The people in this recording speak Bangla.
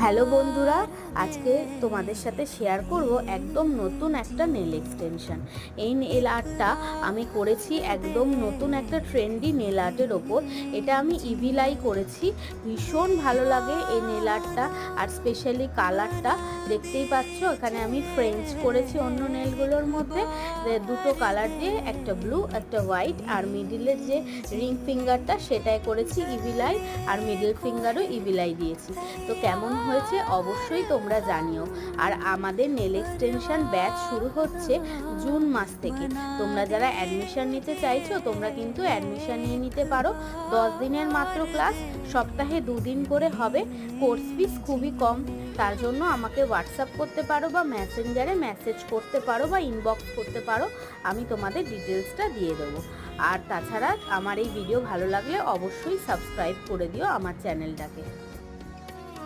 হ্যালো বন্ধুরা, আজকে তোমাদের সাথে শেয়ার করব একদম নতুন একটা নেল এক্সটেনশন। এই নেল আর্টটা আমি করেছি একদম নতুন একটা ট্রেন্ডি নেল আর্টের ওপর। এটা আমি ইভিলাই করেছি, ভীষণ ভালো লাগে এই নেল আর্টটা। আর স্পেশালি কালারটা দেখতেই পাচ্ছ, এখানে আমি ফ্রেঞ্চ করেছি অন্য নেলগুলোর মধ্যে দুটো কালার দিয়ে, একটা ব্লু একটা হোয়াইট, আর মিডিলের যে রিং ফিঙ্গারটা সেটাই করেছি ইভিলাই, আর মিডল ফিঙ্গারও ইভিলাই দিয়েছি। তো কেমন হয়েছে অবশ্যই তোমরা জানিও। আর আমাদের নেল এক্সটেনশন ব্যাচ শুরু হচ্ছে জুন মাস থেকে। তোমরা যারা অ্যাডমিশন নিতে চাইছো তোমরা কিন্তু অ্যাডমিশন নিয়ে নিতে পারো। 10 দিনের মাত্র ক্লাস, সপ্তাহে 2 দিন করে হবে। কোর্স ফিস খুবই কম, তার জন্য আমাকে হোয়াটসঅ্যাপ করতে পারো বা মেসেঞ্জারে মেসেজ করতে পারো বা ইনবক্স করতে পারো, আমি তোমাদের ডিটেলসটা দিয়ে দেবো। আর তাছাড়া আমার এই ভিডিও ভালো লাগলে অবশ্যই সাবস্ক্রাইব করে দিও আমার চ্যানেলটাকে।